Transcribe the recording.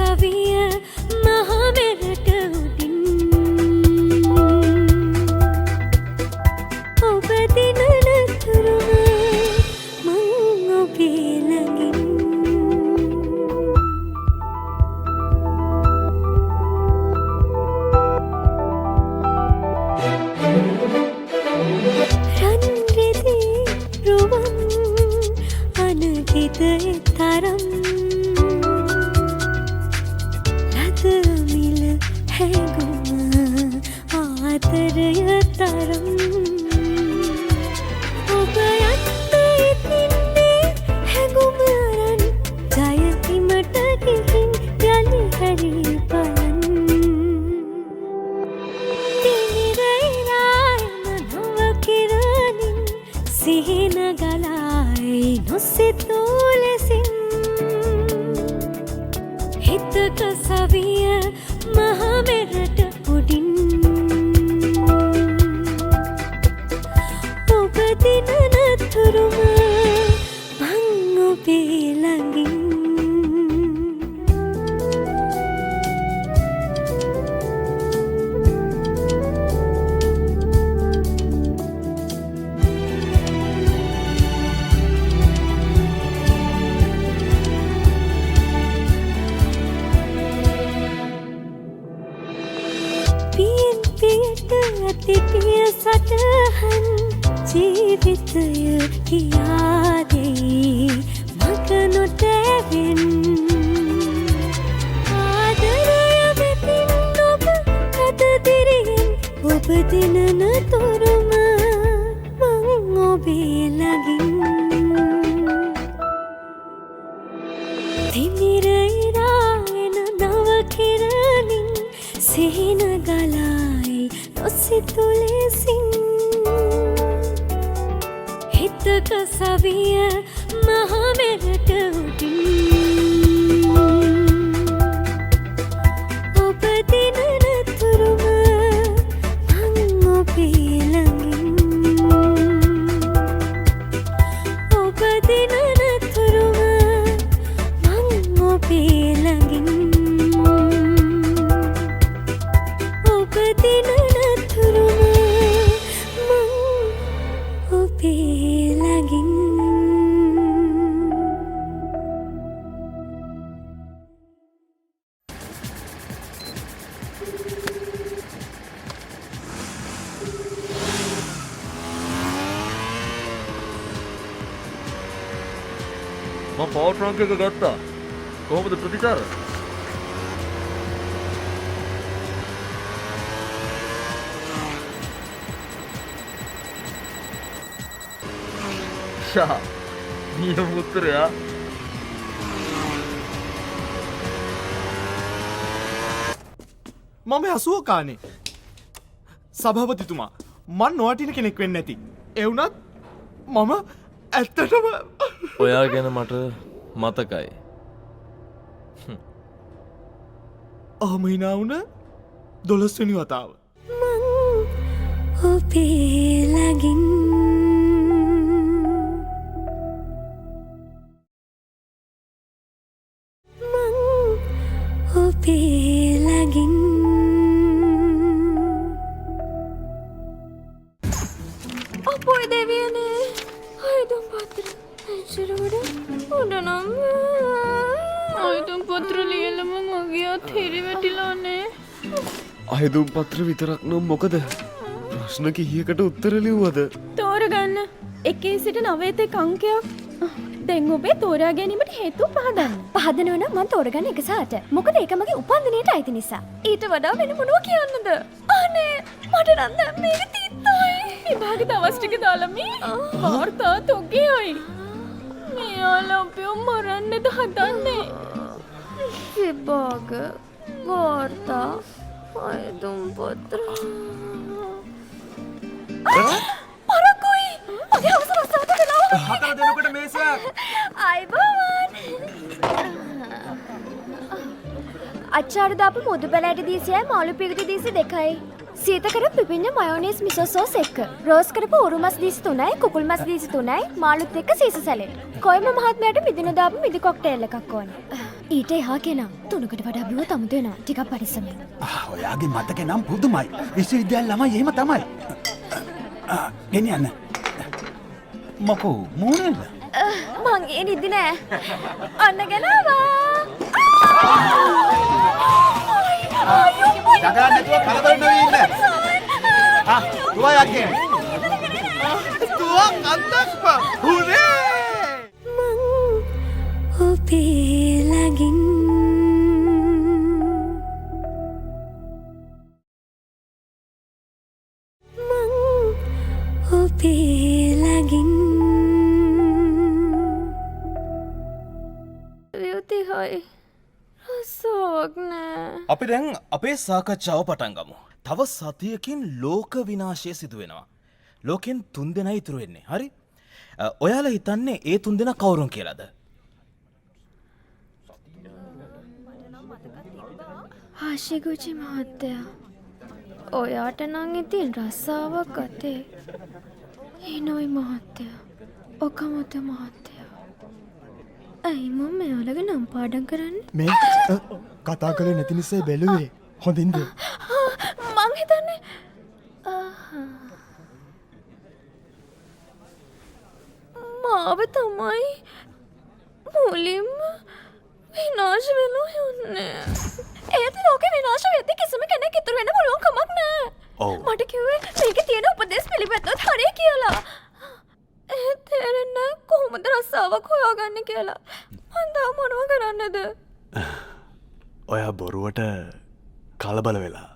කසවිය මහමෙරට උඩින් ඔබ දිනනතුරුම මං ඔබේ ළඟින් තරම් ලදමිල හැඟුම ආදරය තරම් ඔබ යන්න ඉතින්නේ හැඟුම අරන් ජයතිමට ගිහින් යලි හැරි බලන් තිනිරයිරායන නොව කිරණින් සිහින ගලායි නොසිතූ කසවිය මහමෙරට උඩින් ඔබ දිනනතුරුම මං ඔබේ ළඟින් පිය සටහන් ජීවිතය කියාදෙයි මග නොතැවෙන් ආදරය වෙතින් ඔබ කතදිරියෙන් ඔබ දිනනතුරුම මං ඔබේ ළඟින් තිමිරයිරායන නව කිරණින් සිහින ගලායි නොසිතුලෙසින් හිතක සවිය මහමෙරට උඩින් ඔබ දිනනතුරුම මං ඔබේ ළඟින් ඔබ දිනනතුරුම මං ඔබේ ළඟින් ඔබ දිනනතුරුම මං ඔබේ ළඟින් මම පවර් ට්‍රංක් එක ගත්තා. කොහොමද ප්‍රතිචාර? ෂා නියම උත්තරය. මම 80 කානේ. සභාපතිතුමා මන් නොවටින කෙනෙක් වෙන්න ඇති. ඒ වුණත් මම ඇත්තටම ඔයා ගැන මට මතකයි. අහම හිනා වුණ 12 වෙනි වතාව. මං ඔබේ ළඟින් මං ඔබේ ළඟින් අපොයි දෙවියනේ ආයුධම් පත්‍ර ඇචරවඩ උඩනම් ආයුධම් පත්‍ර ලියලම මගේ අත් හිරි වැටිලානේ අයදුම් පත්‍ර විතරක් නම් මොකද ප්‍රශ්න කිහියකට උත්තර ලිව්වද තෝරගන්න එකේ සිට 9 තෙක් අංකයක් දැන් ඔබේ තෝරා ගැනීමට හේතු පහදනවා නම් මම තෝරගන්න එක සාට මොකද ඒක මගේ උපන්දිනයට අයිති නිසා ඊට වඩා වෙන මොනවා කියන්නද අනේ මට නම් දැන් මේක තිත්තයි විභාගෙ දවස් ටික දාලා මේ වාර්තා තොගේයි මෙයාලා අපිව මරන්නද හදන්නේ විභාග වාර්තා ආයුධම් පත්‍ර මරකුයි මගේ අවසර රස්සාවට වෙලා හතර දෙනෙකුට මේසයක්. අයිබෝවන් අච්චාරු දාපු මුදු බැලෑටි දීසියයි මාළු පිගුටි දීසි 2යි සීත කරපු පිපිඤ්ඤ මයොනේස් මිසෝ සෝස් 1 රෝස් කරපු උරු මස් දීසි 3යි කුකුල් මස් දීසි 3යි මාළුත් එක්ක සීස සැලඩ් කොයිම මහත්මයාට මිදුණු දාපු මිදි කොක්ටේල් එකක් ඕනේ ඊට එහා කෙනා තුනකට වඩා බිව්වොත් අමුතු වෙනවා. ටිකක් පරිස්සමෙන්. ඔයාගේ මතකේ නම් පුදුමයි. විශ්වවිද්‍යාල ළමයි එහෙම තමයි. ගෙනියන්න. මොකෝ මූණේද? මං ඒ නිදි නෑ. අන්න ගෙනාවා. දගරන්න නැතුව කලබල නොවී ඉන්න. දුවා යන්නේ. තුවා කන්දක්ප හුරේ ඔබේ ළඟින් මං ඔබේ ළඟින් වියුතිහයි රසාවක් නෑ. අපි දැන් අපේ සාකච්ඡාව පටන් ගමු. තව සතියකින් ලෝක විනාශය සිදු වෙනවා. ලෝකෙන් 3 දෙනා ඉතුරු වෙන්නේ. හරි? ඔයාලා හිතන්නේ ඒ 3 දෙනා කවුරුන් කියලාද? ආශිගුචි මහත්තයා ඔයාට නම් ඉතින් රස්සාවක් අතේ. හිනොයි මහත්තයා ඔකමත මහත්තයා ඇයි මම මෙයාලගේ නම් පාඩම් කරන්නේ? මේ කතා කළේ නැති නිසා බැලුවේ හොඳින්ද? මං හිතන්නේ මාව තමයි මුලින්ම විනාශ වෙලා යන්නේ. ඒත් ලෝකෙ විනාශ වෙද්දි කිසිම කෙනෙක් ඉතුරු වෙන්න පුළුවන් කමක් නෑ. මට කිව්වේ මේකේ තියෙන උපදේශ පිළිපැත්තොත් හරිය කියලා. ඒත් තේරෙන්නේ කොහොමද රස්සාවක් හොයාගන්නේ කියලා. මං තාම මොනව කරන්නද? ඔයා බොරුවට කලබල වෙලා.